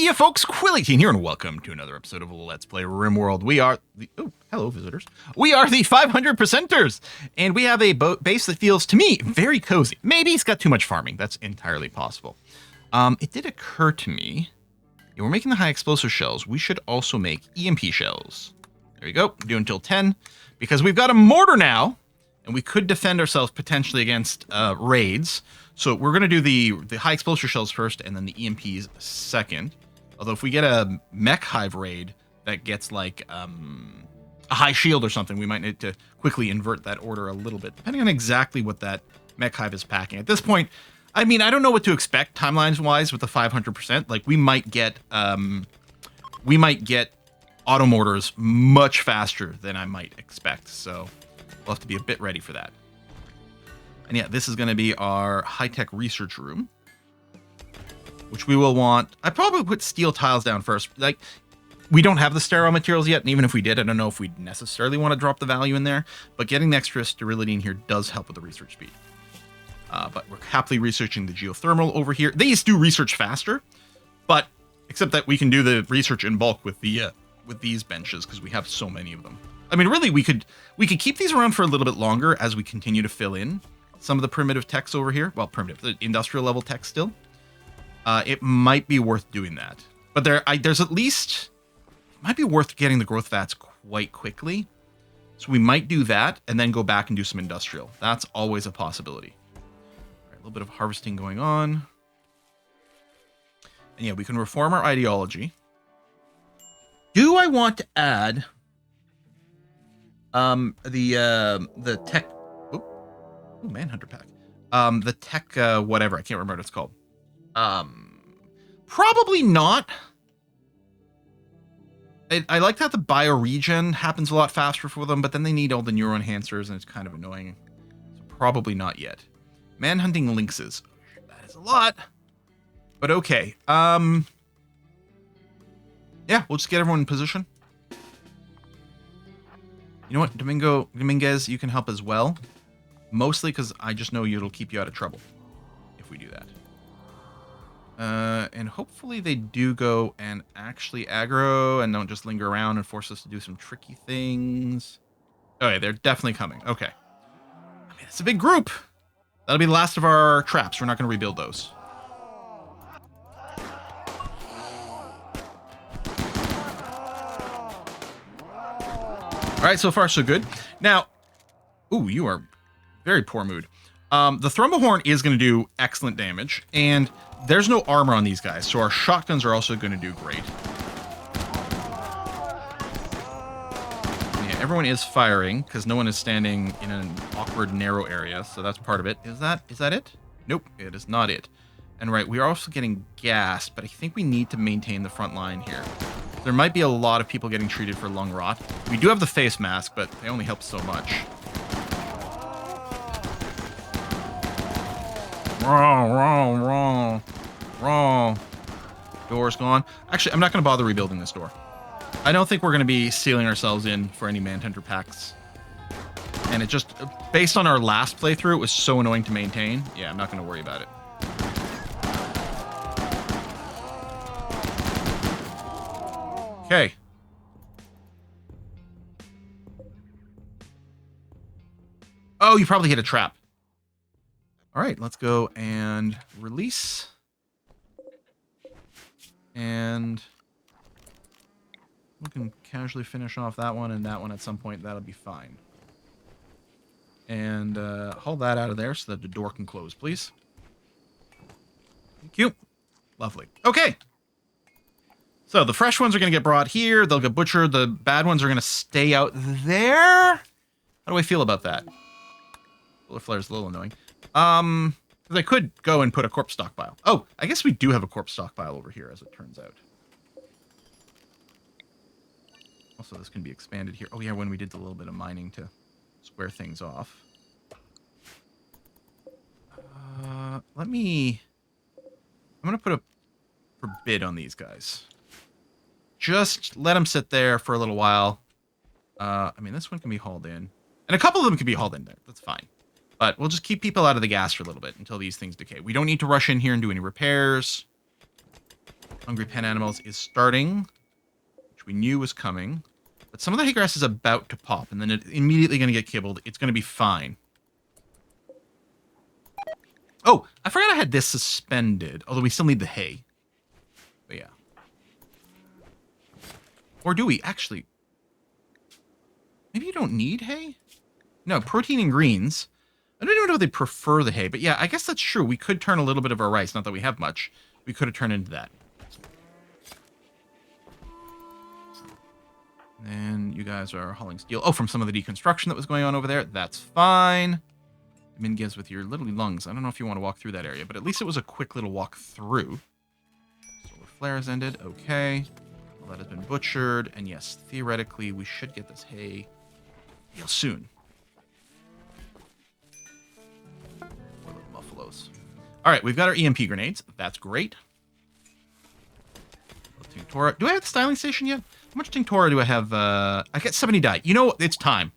ya folks, Quilly18 here, and welcome to another episode of Let's Play RimWorld. We are the, oh, hello visitors. We are the 500%ers, and we have a base that feels, to me, very cozy. Maybe it's got too much farming, that's entirely possible. It did occur to me, we're making the high explosive shells, we should also make EMP shells. There you go, do until 10, because we've got a mortar now, and we could defend ourselves potentially against raids. So we're going to do the high explosive shells first, and then the EMPs second. Although if we get a mech hive raid that gets like a high shield or something, we might need to quickly invert that order a little bit, depending on exactly what that mech hive is packing. At this point, I mean, I don't know what to expect timelines-wise with the 500%. Like we might get auto mortars much faster than I might expect. So we'll have to be a bit ready for that. And yeah, this is going to be our high-tech research room, which we will want. I probably put steel tiles down first. Like, we don't have the sterile materials yet, and even if we did, I don't know if we'd necessarily want to drop the value in there, but getting the extra sterility in here does help with the research speed. But we're happily researching the geothermal over here. These do research faster, but except that we can do the research in bulk with these benches because we have so many of them. I mean, really, we could keep these around for a little bit longer as we continue to fill in some of the primitive techs over here. Well, the industrial level tech still. It might be worth doing that. But there's at least, it might be worth getting the growth vats quite quickly. So we might do that and then go back and do some industrial. That's always a possibility. All right, a little bit of harvesting going on. And yeah, we can reform our ideology. Do I want to add the tech? Ooh, Manhunter pack. The tech, whatever. I can't remember what it's called. Probably not. I like that the bioregion happens a lot faster for them, but then they need all the neuro enhancers, and it's kind of annoying. So probably not yet. Manhunting lynxes. That is a lot. But okay. Yeah, we'll just get everyone in position. You know what, Dominguez, you can help as well. Mostly because I just know it'll keep you out of trouble if we do that. And hopefully they do go and actually aggro and don't just linger around and force us to do some tricky things. Okay, they're definitely coming. Okay. I mean, it's a big group. That'll be the last of our traps. We're not going to rebuild those. All right, so far so good. Now, ooh, you are very poor mood. The Thrombohorn is going to do excellent damage, and there's no armor on these guys, so our shotguns are also going to do great. Yeah, everyone is firing, because no one is standing in an awkward, narrow area, so that's part of it. Is that it? Nope, it is not it. And right, we are also getting gassed, but I think we need to maintain the front line here. There might be a lot of people getting treated for lung rot. We do have the face mask, but they only help so much. Wrong. Door's gone. Actually, I'm not going to bother rebuilding this door. I don't think we're going to be sealing ourselves in for any Manhunter packs. And it just, based on our last playthrough, it was so annoying to maintain. Yeah, I'm not going to worry about it. Okay. Oh, you probably hit a trap. All right, let's go and release. And we can casually finish off that one and that one at some point. That'll be fine. And haul that out of there so that the door can close, please. Thank you. Lovely. Okay. So the fresh ones are going to get brought here. They'll get butchered. The bad ones are going to stay out there. How do I feel about that? Bullet flare's a little annoying. Because I could go and put a corpse stockpile. Oh, I guess we do have a corpse stockpile over here, as it turns out. Also, this can be expanded here. Oh yeah, when we did a little bit of mining to square things off. I'm going to put a forbid on these guys. Just let them sit there for a little while. I mean, this one can be hauled in. And a couple of them can be hauled in there. That's fine. But we'll just keep people out of the gas for a little bit until these things decay. We don't need to rush in here and do any repairs. Hungry pen animals is starting, which we knew was coming. But some of the hay grass is about to pop, and then it's immediately going to get kibbled. It's going to be fine. Oh, I forgot I had this suspended, although we still need the hay. But yeah. Or do we? Actually, maybe you don't need hay? No, protein and greens. I don't even know if they prefer the hay, but yeah, I guess that's true. We could turn a little bit of our rice, not that we have much. We could have turned into that. And you guys are hauling steel. Oh, from some of the deconstruction that was going on over there. That's fine. Min gives with your little lungs. I don't know if you want to walk through that area, but at least it was a quick little walk through. Solar flare has ended. Okay. Well, that has been butchered. And yes, theoretically, we should get this hay real soon. Or the buffaloes. All right, we've got our EMP grenades. That's great. Tinctora. Do I have the styling station yet? How much Tinctora do I have? I got 70 dye. You know what? It's time.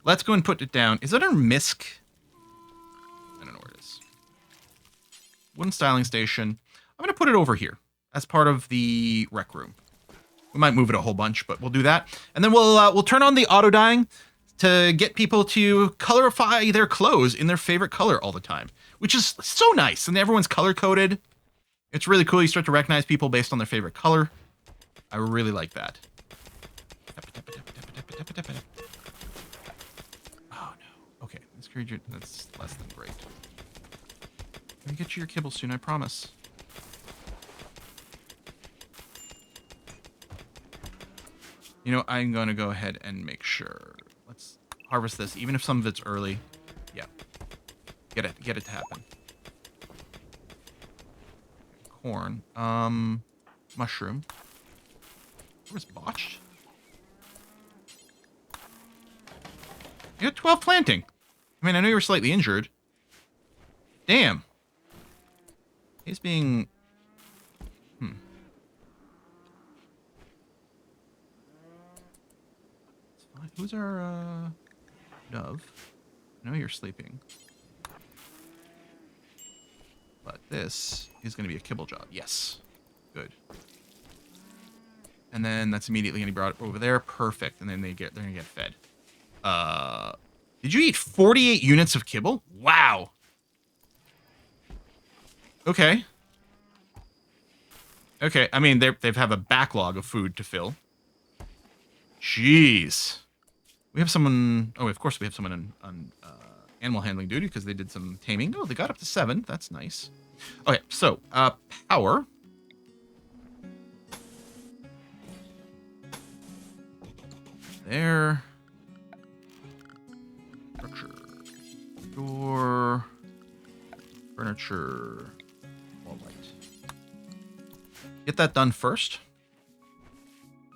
Let's go and put it down. Is that our misc? I don't know where it is. Wooden styling station. I'm going to put it over here as part of the rec room. We might move it a whole bunch, but we'll do that. And then we'll turn on the auto dyeing to get people to colorify their clothes in their favorite color all the time, which is so nice. And everyone's color coded. It's really cool. You start to recognize people based on their favorite color. I really like that. Oh no. Okay, this creature, that's less than great. Let me get you your kibble soon, I promise. You know, I'm going to go ahead and make sure. Let's harvest this, even if some of it's early. Yeah. Get it to happen. Corn. Mushroom. Where's botched? You got 12 planting. I mean, I know you were slightly injured. Damn. He's being... Who's our, dove? I know you're sleeping. But this is going to be a kibble job. Yes. Good. And then that's immediately going to be brought over there. Perfect. And then they're going to get fed. Did you eat 48 units of kibble? Wow. Okay. Okay. I mean, they've have a backlog of food to fill. Jeez. We have someone... Oh, of course we have someone on animal handling duty because they did some taming. Oh, they got up to 7. That's nice. Okay, so, power. There. Structure. Door. Furniture. Wall light. Get that done first.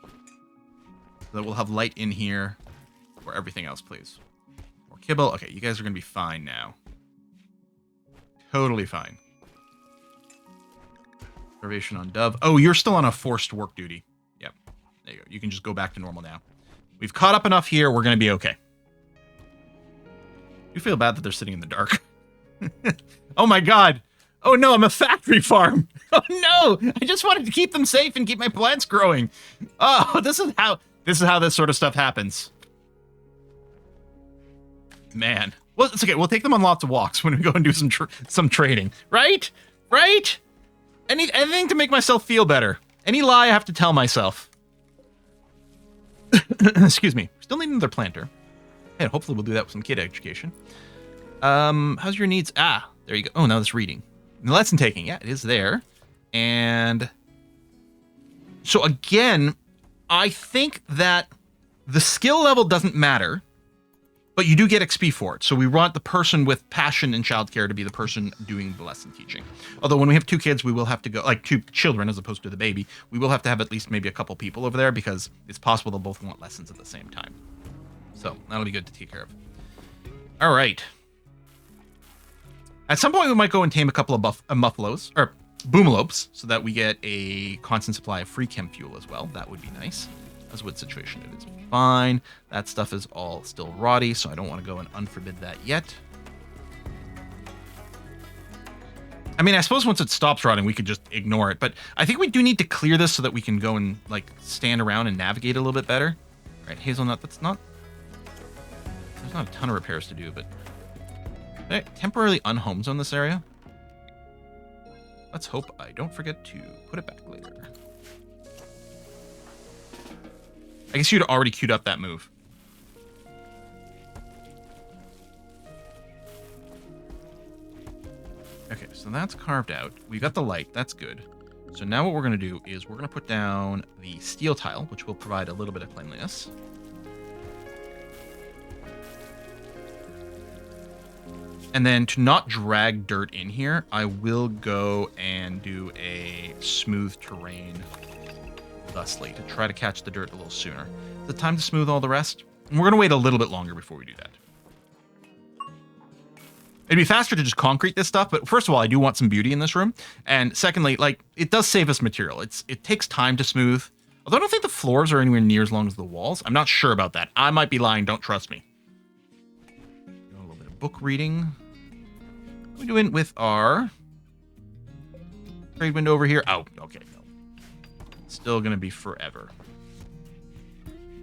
So that we'll have light in here. For everything else, please. More kibble. Okay, you guys are going to be fine now. Totally fine. Starvation on dove. Oh, you're still on a forced work duty. Yep. There you go. You can just go back to normal now. We've caught up enough here. We're going to be okay. You feel bad that they're sitting in the dark. Oh my god. Oh no, I'm a factory farm. Oh no. I just wanted to keep them safe and keep my plants growing. Oh, this is how this sort of stuff happens. Man. Well, it's okay. We'll take them on lots of walks when we go and do some trading. Right? Right? Anything to make myself feel better. Any lie I have to tell myself. Excuse me. Still need another planter. And hopefully we'll do that with some kid education. How's your needs? Ah, there you go. Oh, now it's reading. The lesson taking. Yeah, it is there. And so again, I think that the skill level doesn't matter. But you do get XP for it. So we want the person with passion in childcare to be the person doing the lesson teaching. Although when we have 2 kids, we will have to go, like 2 children as opposed to the baby, we will have to have at least maybe a couple people over there because it's possible they'll both want lessons at the same time. So that'll be good to take care of. All right. At some point, we might go and tame a couple of buffaloes, or boomalopes, so that we get a constant supply of free chem fuel as well. That would be nice. That's what situation it is. Fine. That stuff is all still rotty, so I don't want to go and unforbid that yet. I mean, I suppose once it stops rotting, we could just ignore it. But I think we do need to clear this so that we can go and, like, stand around and navigate a little bit better. All right, hazelnut, that's not... There's not a ton of repairs to do, but... Did I temporarily unhome zone this area? Let's hope I don't forget to put it back later. I guess you'd already queued up that move. Okay, so that's carved out. We got the light. That's good. So now what we're going to do is we're going to put down the steel tile, which will provide a little bit of cleanliness. And then to not drag dirt in here, I will go and do a smooth terrain thusly to try to catch the dirt a little sooner. Is it time to smooth all the rest? And we're going to wait a little bit longer before we do that. It'd be faster to just concrete this stuff, but first of all, I do want some beauty in this room. And secondly, like, it does save us material. It takes time to smooth. Although I don't think the floors are anywhere near as long as the walls. I'm not sure about that. I might be lying. Don't trust me. A little bit of book reading. What are we doing with our trade window over here? Oh, okay. No. It's still going to be forever.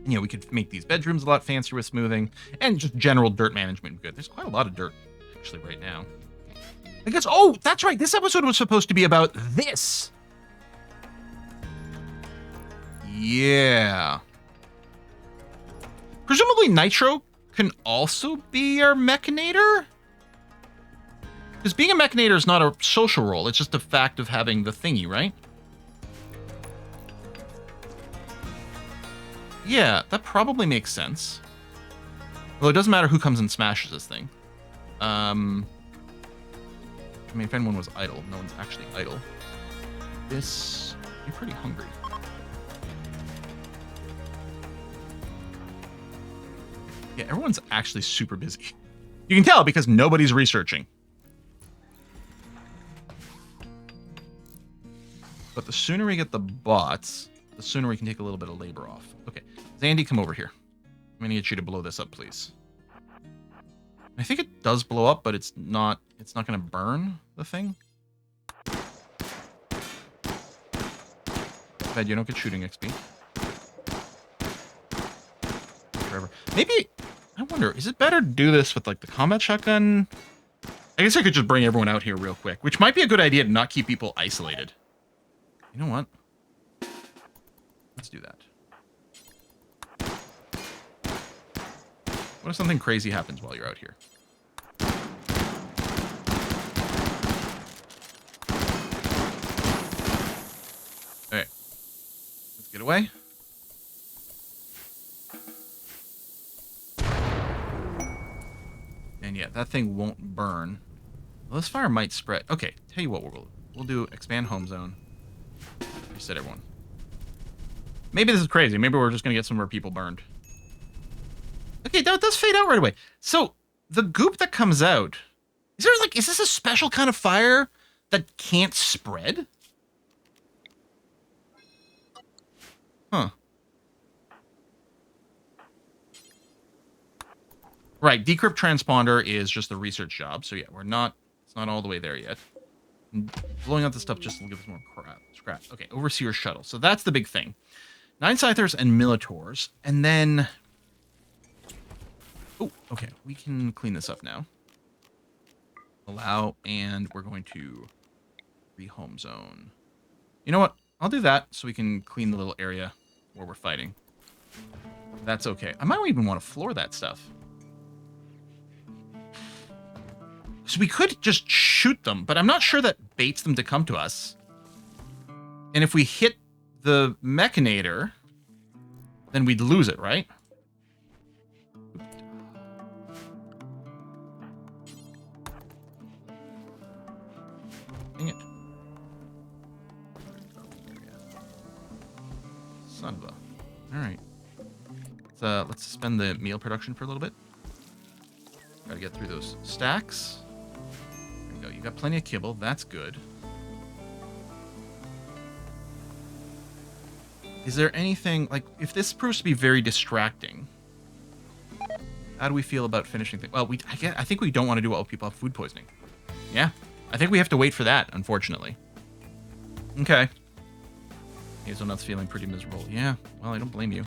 And, you know, we could make these bedrooms a lot fancier with smoothing and just general dirt management. Good. There's quite a lot of dirt actually right now. I guess, oh, that's right. This episode was supposed to be about this. Yeah. Presumably Nitro can also be our Mechanator? Because being a Mechanator is not a social role. It's just a fact of having the thingy, right? Yeah, that probably makes sense. Well, it doesn't matter who comes and smashes this thing. I mean, if anyone was idle, no one's actually idle. This, you're pretty hungry. Yeah, everyone's actually super busy. You can tell because nobody's researching. But the sooner we get the bots, the sooner we can take a little bit of labor off. Okay, Zandy, come over here. I'm gonna get you to blow this up, please. I think it does blow up, but it's not gonna burn the thing. Bad, you don't get shooting XP. Forever. Maybe, I wonder, is it better to do this with like the combat shotgun? I guess I could just bring everyone out here real quick, which might be a good idea to not keep people isolated. You know what? Let's do that. What if something crazy happens while you're out here? Alright. Let's get away. And yeah, that thing won't burn. Well, this fire might spread. Okay, tell you what we'll do expand home zone. Reset everyone. Maybe this is crazy. Maybe we're just gonna get some more people burned. Okay, that does fade out right away. So the goop that comes out, is this a special kind of fire that can't spread? Huh. Right, decrypt transponder is just the research job. So yeah, it's not all the way there yet. And blowing out the stuff just will give us more scrap. Okay, overseer shuttle. So that's the big thing. 9 scythers and militaurs, and then... Oh, okay. We can clean this up now. Allow, and we're going to rehome zone. You know what? I'll do that so we can clean the little area where we're fighting. That's okay. I might even want to floor that stuff. So we could just shoot them, but I'm not sure that baits them to come to us. And if we hit the Mechanator, then we'd lose it, right? Dang it. Son of a... Alright. Let's suspend the meal production for a little bit. Gotta get through those stacks. There you go. You got plenty of kibble. That's good. Is there anything, like, if this proves to be very distracting, how do we feel about finishing things? Well, I think we don't want to do it while people have food poisoning. Yeah, I think we have to wait for that, unfortunately. Okay. Hazelnut's feeling pretty miserable. Yeah, well, I don't blame you.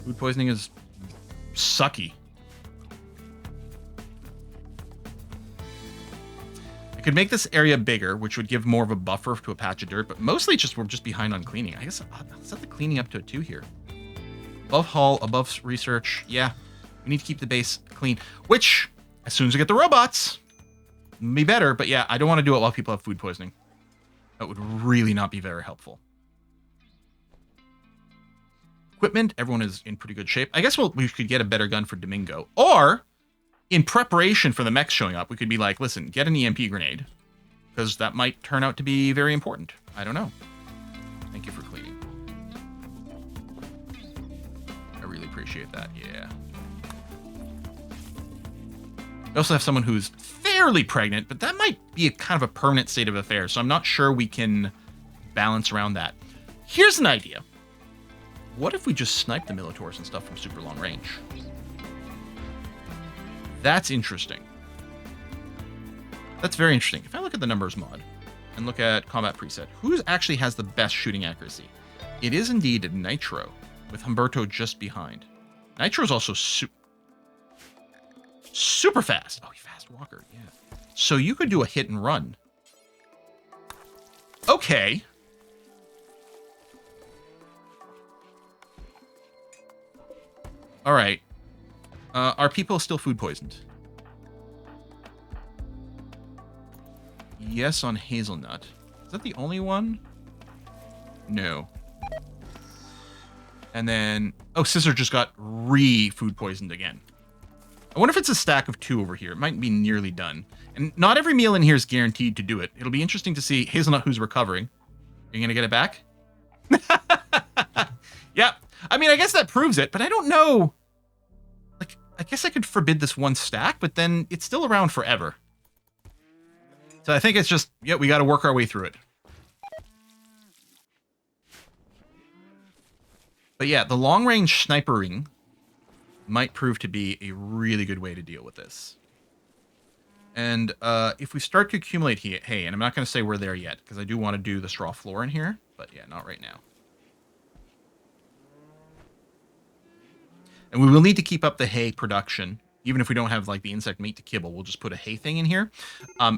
Food poisoning is sucky. I could make this area bigger, which would give more of a buffer to a patch of dirt, but mostly just we're just behind on cleaning. I guess I'll set the cleaning up to a 2 here. Above hull, above research. Yeah, we need to keep the base clean, which, as soon as we get the robots, be better. But yeah, I don't want to do it while people have food poisoning. That would really not be very helpful. Equipment, everyone is in pretty good shape. I guess we could get a better gun for Domingo. Or, in preparation for the mechs showing up, we could be like, listen, get an EMP grenade. Because that might turn out to be very important. I don't know. Thank you for cleaning. I really appreciate that, yeah. We also have someone who's fairly pregnant, but that might be a kind of a permanent state of affairs, so I'm not sure we can balance around that. Here's an idea. What if we just snipe the Militaurs and stuff from super long range? That's interesting. That's very interesting. If I look at the numbers mod and look at combat preset, who actually has the best shooting accuracy? It is indeed Nitro, with Humberto just behind. Nitro's also super fast. Oh, fast walker, yeah. So you could do a hit and run. Okay. All right. Are people still food poisoned? Yes, on hazelnut. Is that the only one? No. And then... Oh, Scissor just got food poisoned again. I wonder if it's a stack of 2 over here. It might be nearly done. And not every meal in here is guaranteed to do it. It'll be interesting to see Hazelnut who's recovering. Are you going to get it back? Yeah. I mean, I guess that proves it, but I don't know. Like, I guess I could forbid this one stack, but then it's still around forever. So I think it's just, yeah, we got to work our way through it. But yeah, the long-range snipering might prove to be a really good way to deal with this. And if we start to accumulate hay, and I'm not going to say we're there yet, because I do want to do the straw floor in here, but yeah, not right now. And we will need to keep up the hay production. Even if we don't have like the insect meat to kibble, we'll just put a hay thing in here.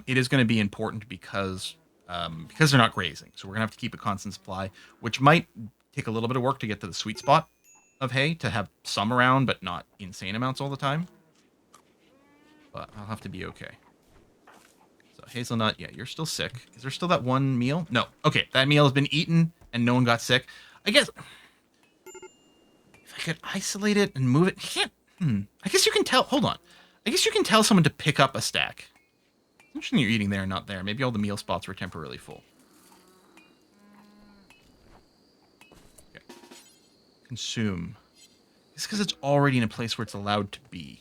It is going to be important because they're not grazing. So we're going to have to keep a constant supply, which might take a little bit of work to get to the sweet spot of hay, to have some around, but not insane amounts all the time. But I'll have to be okay. So hazelnut, yeah, you're still sick. Is there still that one meal? No. Okay, that meal has been eaten and no one got sick. I guess if I could isolate it and move it, you can't. I guess you can tell. Hold on. I guess you can tell someone to pick up a stack. It's interesting you're eating there and not there. Maybe all the meal spots were temporarily full. Okay. Consume. It's because it's already in a place where it's allowed to be.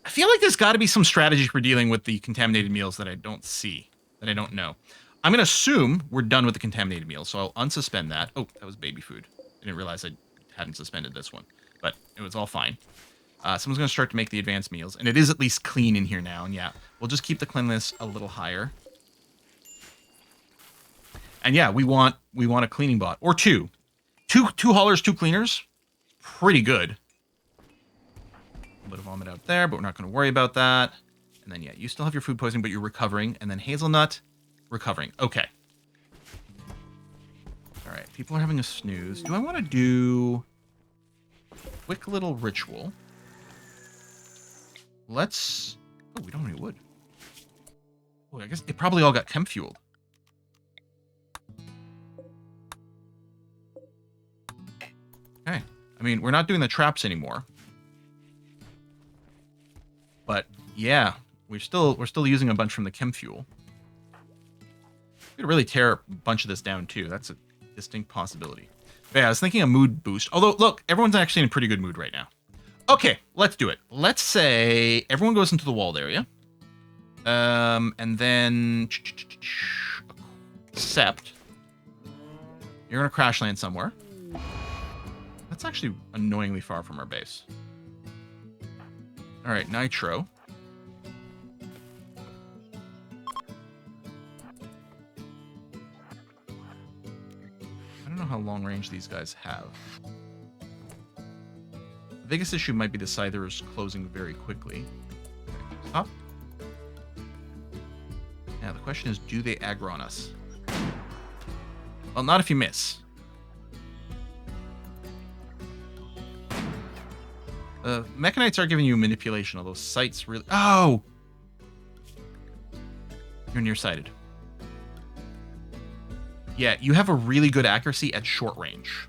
I feel like there's got to be some strategy for dealing with the contaminated meals that I don't see, that I don't know. I'm going to assume we're done with the contaminated meals, so I'll unsuspend that. Oh, that was baby food. I didn't realize I hadn't suspended this one, but it was all fine. Someone's going to start to make the advanced meals, and it is at least clean in here now, and yeah, we'll just keep the cleanliness a little higher. And yeah, we want a cleaning bot, or two. Two haulers, 2 cleaners. Pretty good. A bit of vomit out there, but we're not going to worry about that. And then, yeah, you still have your food poisoning, but you're recovering. And then hazelnut, recovering. Okay. All right, people are having a snooze. Do I want to do a quick little ritual? Let's... Oh, we don't have any wood. Oh, I guess it probably all got chem fueled. Okay. I mean, we're not doing the traps anymore. But yeah, we're still using a bunch from the chem fuel. We could really tear a bunch of this down too. That's a distinct possibility. But yeah, I was thinking a mood boost. Although, look, everyone's actually in a pretty good mood right now. Okay, let's do it. Let's say everyone goes into the walled area. And then accept. You're gonna crash land somewhere. That's actually annoyingly far from our base. All right, Nitro. I don't know how long range these guys have. The biggest issue might be the Scythers closing very quickly. Stop. Now the question is, do they aggro on us? Well, not if you miss. Mechanites are giving you manipulation, although sights really... Oh! You're nearsighted. Yeah, you have a really good accuracy at short range.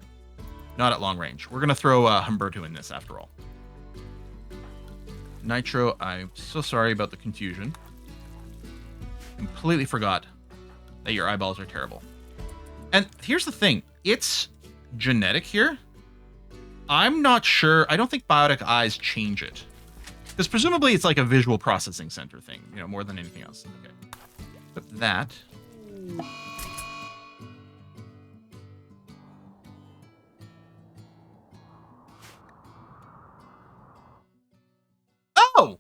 Not at long range. We're going to throw Humberto in this after all. Nitro, I'm so sorry about the confusion. Completely forgot that your eyeballs are terrible. And here's the thing. It's genetic here. I'm not sure. I don't think biotic eyes change it. Because presumably it's like a visual processing center thing, you know, more than anything else. Okay. Put that. Oh!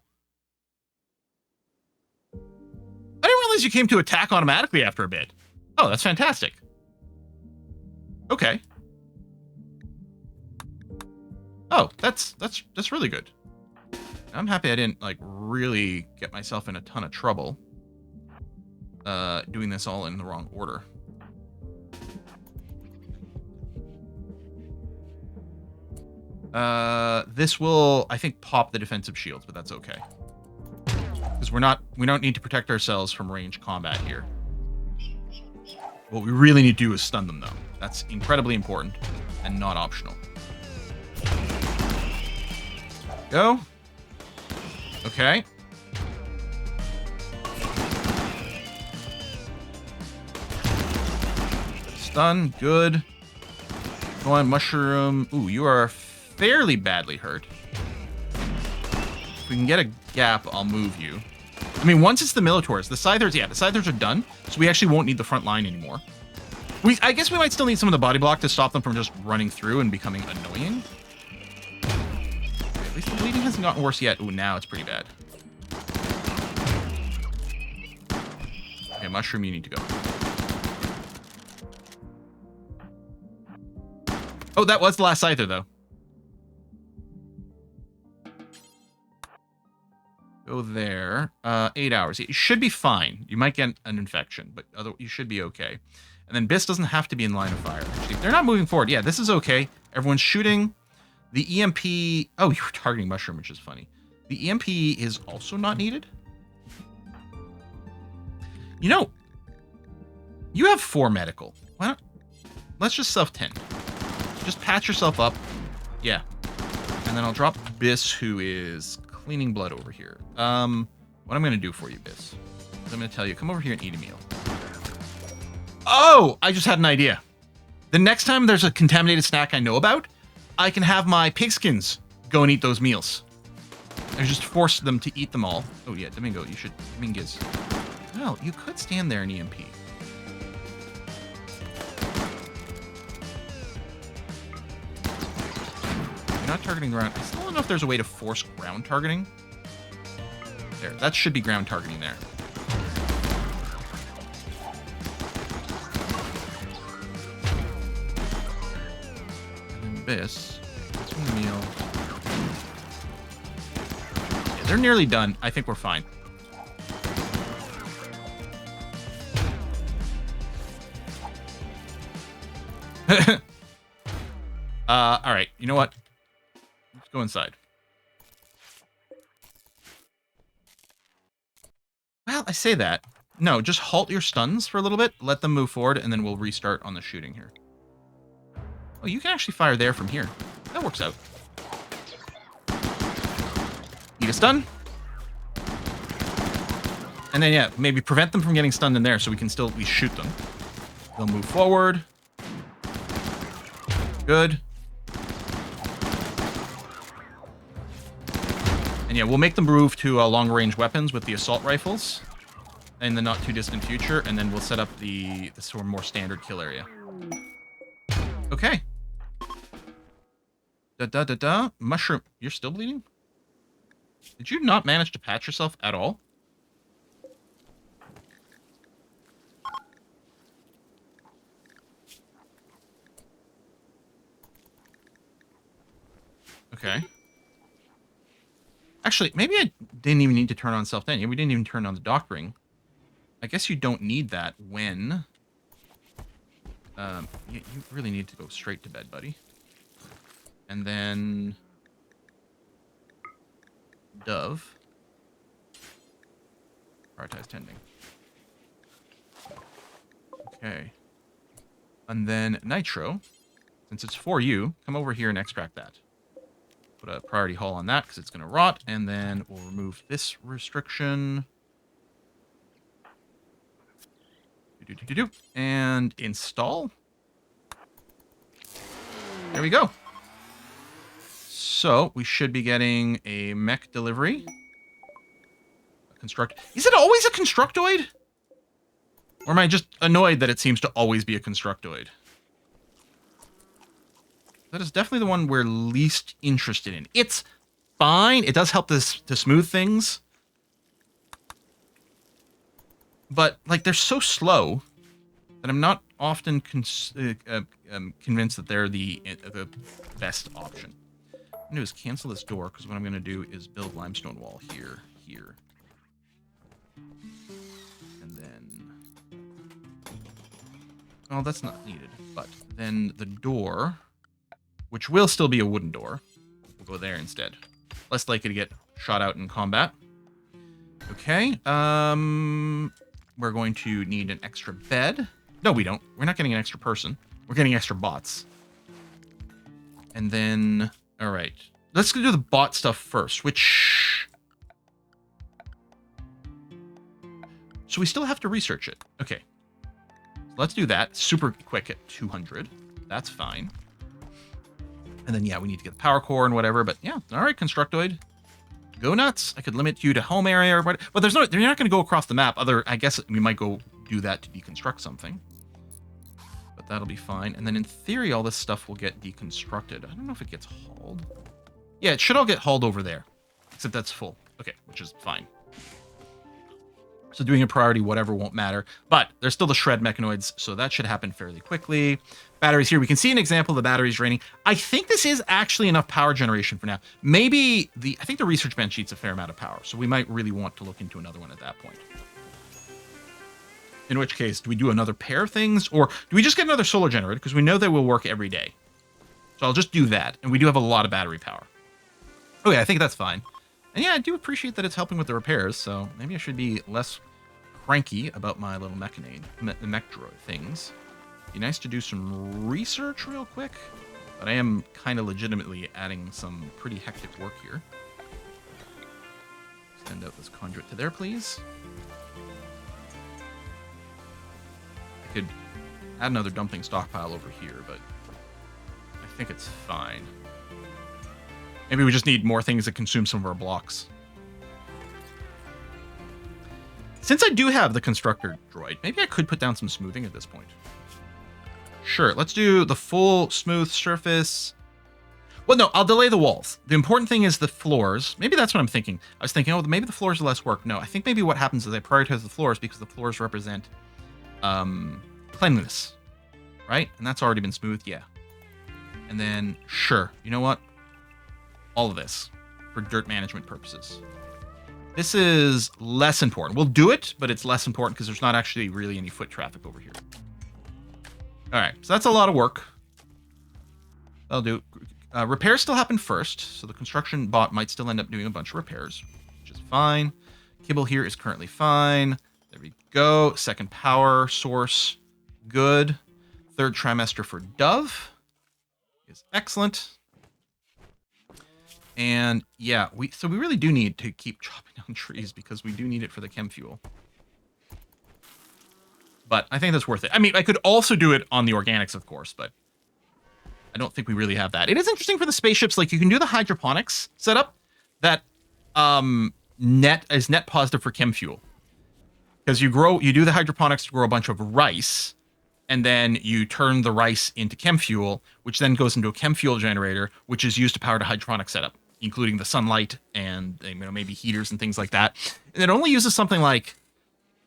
I didn't realize you came to attack automatically after a bit. Oh, that's fantastic. Okay. Oh, that's really good. I'm happy I didn't like really get myself in a ton of trouble doing this all in the wrong order. This will, I think, pop the defensive shields, but that's okay. Because we don't need to protect ourselves from range combat here. What we really need to do is stun them, though. That's incredibly important and not optional. Go. Okay. Stun. Good. Go on, mushroom. Ooh, you are fairly badly hurt. If we can get a gap, I'll move you. I mean, once it's the Militaurs, the Scythers, yeah, the Scythers are done, so we actually won't need the front line anymore. I guess we might still need some of the body block to stop them from just running through and becoming annoying. At least the bleeding hasn't gotten worse yet. Ooh, now it's pretty bad. Okay, mushroom, you need to go. Oh, that was the last Scyther, though. Go there. 8 hours. You should be fine. You might get an infection, but you should be okay. And then Biss doesn't have to be in line of fire. Actually, they're not moving forward. Yeah, this is okay. Everyone's shooting. The EMP... Oh, you were targeting mushroom, which is funny. The EMP is also not needed. You know, you have 4 medical. Why not? Let's just self-tend. Just patch yourself up. Yeah. And then I'll drop Biss, who is cleaning blood over here. What I'm going to do for you, Biss, is I'm going to tell you, come over here and eat a meal. Oh, I just had an idea. The next time there's a contaminated snack I know about, I can have my pigskins go and eat those meals. I just force them to eat them all. Oh, yeah, Domingo, you should... Dominguez. Well, you could stand there and EMP. You're not targeting ground. I still don't know if there's a way to force ground targeting. There, that should be ground targeting there. This meal. Yeah, they're nearly done. I think we're fine. All right. You know what? Let's go inside. Well, I say that. No, just halt your stuns for a little bit. Let them move forward, and then we'll restart on the shooting here. Oh, you can actually fire there from here. That works out. Eat a stun. And then, yeah, maybe prevent them from getting stunned in there so we can still at least shoot them. They'll move forward. Good. And yeah, we'll make them move to long-range weapons with the assault rifles in the not-too-distant future, and then we'll set up the sort of more standard kill area. Okay. Da-da-da-da. Mushroom. You're still bleeding? Did you not manage to patch yourself at all? Okay. Actually, maybe I didn't even need to turn on self-den. Yeah, we didn't even turn on the dock ring. I guess you don't need that when... you really need to go straight to bed, buddy. And then... Dove. Prioritize tending. Okay. And then Nitro, since it's for you, come over here and extract that. Put a priority hull on that because it's going to rot. And then we'll remove this restriction. And install. There we go. So we should be getting a mech delivery. A construct. Is it always a constructoid? Or am I just annoyed that it seems to always be a constructoid? That is definitely the one we're least interested in. It's fine. It does help this to smooth things. But, like, they're so slow that I'm not often convinced that they're the best option. What I'm going to do is cancel this door, because what I'm going to do is build limestone wall here. And then... Oh, that's not needed. But then the door, which will still be a wooden door, will go there instead. Less likely to get shot out in combat. Okay, we're going to need an extra bed. No, we don't. We're not getting an extra person. We're getting extra bots. And then, all right. Let's go do the bot stuff first, which... So we still have to research it. Okay. Let's do that. Super quick at 200. That's fine. And then, yeah, we need to get the power core and whatever. But, yeah, all right, Constructoid. Go nuts. I could limit you to home area or whatever. But there's no... They're not going to go across the map. I guess we might go do that to deconstruct something. But that'll be fine. And then, in theory, all this stuff will get deconstructed. I don't know if it gets hauled. Yeah, it should all get hauled over there. Except that's full. Okay, which is fine. So doing a priority, whatever, won't matter. But there's still the shred mechanoids, so that should happen fairly quickly. Batteries here. We can see an example of the batteries draining. I think this is actually enough power generation for now. Maybe I think the research bench eats a fair amount of power, so we might really want to look into another one at that point. In which case, do we do another pair of things, or do we just get another solar generator? Because we know they will work every day. So I'll just do that, and we do have a lot of battery power. Okay, I think that's fine. And yeah, I do appreciate that it's helping with the repairs, so maybe I should be less cranky about my little mech droid things. Be nice to do some research real quick, but I am kind of legitimately adding some pretty hectic work here. Send out this conduit to there, please. I could add another dumping stockpile over here, but I think it's fine. Maybe we just need more things that consume some of our blocks. Since I do have the constructor droid, maybe I could put down some smoothing at this point. Sure, let's do the full smooth surface. Well, no, I'll delay the walls. The important thing is the floors. Maybe that's what I'm thinking. I was thinking, oh, maybe the floors are less work. No, I think maybe what happens is I prioritize the floors because the floors represent cleanliness, right? And that's already been smoothed, yeah. And then, sure, you know what? All of this for dirt management purposes. This is less important. We'll do it, but it's less important because there's not actually really any foot traffic over here. All right, so that's a lot of work. That'll do. Repairs still happen first, so the construction bot might still end up doing a bunch of repairs, which is fine. Kibble here is currently fine. There we go. Second power source, good. Third trimester for Dove is excellent. And yeah, so we really do need to keep chopping down trees because we do need it for the chem fuel. But I think that's worth it. I mean, I could also do it on the organics, of course, but I don't think we really have that. It is interesting for the spaceships, like you can do the hydroponics setup that is net positive for chem fuel. Because you do the hydroponics to grow a bunch of rice, and then you turn the rice into chem fuel, which then goes into a chem fuel generator, which is used to power the hydroponic setup. including the sunlight and maybe heaters and things like that. And it only uses something like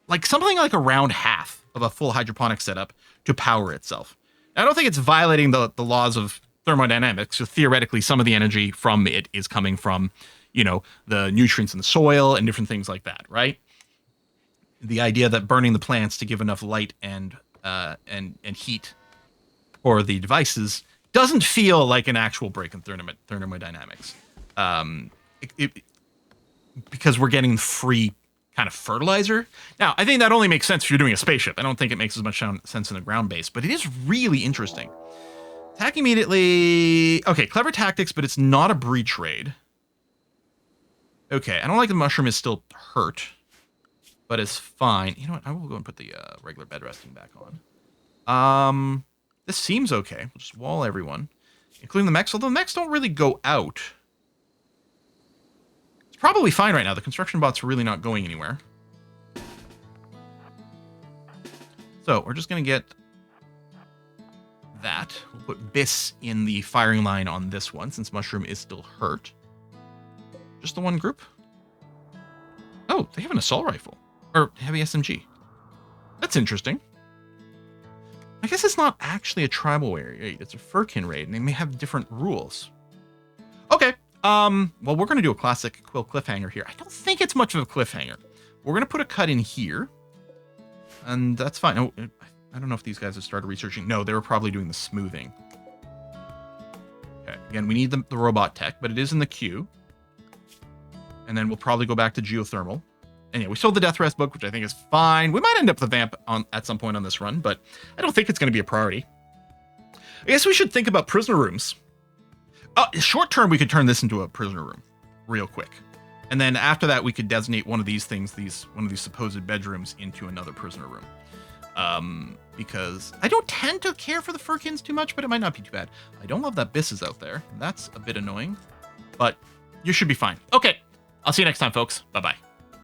around half of a full hydroponic setup to power itself. Now, I don't think it's violating the laws of thermodynamics. So theoretically, some of the energy from it is coming from, the nutrients in the soil and different things like that, right? The idea that burning the plants to give enough light and heat for the devices doesn't feel like an actual break in thermodynamics, because we're getting free kind of fertilizer. Now, I think that only makes sense if you're doing a spaceship. I don't think it makes as much sense in the ground base, but it is really interesting. Attack immediately. Okay, clever tactics, but it's not a breach raid. Okay, I don't like the mushroom is still hurt, but it's fine. You know what? I will go and put the regular bed resting back on. This seems okay. We'll just wall everyone, including the mechs, although the mechs don't really go out. It's probably fine right now. The construction bots are really not going anywhere. So we're just going to get that. We'll put Biss in the firing line on this one, since Mushroom is still hurt. Just the one group? Oh, they have an assault rifle. Or heavy SMG. That's interesting. I guess it's not actually a tribal raid. It's a Furkin raid, and they may have different rules. Okay. Well, we're going to do a classic Quill cliffhanger here. I don't think it's much of a cliffhanger. We're going to put a cut in here. And that's fine. Oh, I don't know if these guys have started researching. No, they were probably doing the smoothing. Okay. Again, we need the robot tech, but it is in the queue. And then we'll probably go back to geothermal. And yeah, we sold the Death Rest book, which I think is fine. We might end up with a vamp at some point on this run, but I don't think it's going to be a priority. I guess we should think about prisoner rooms. Short term, we could turn this into a prisoner room real quick. And then after that, we could designate one of these things, one of these supposed bedrooms, into another prisoner room. Because I don't tend to care for the Furkins too much, but it might not be too bad. I don't love that Biss is out there. That's a bit annoying, but you should be fine. Okay, I'll see you next time, folks. Bye-bye.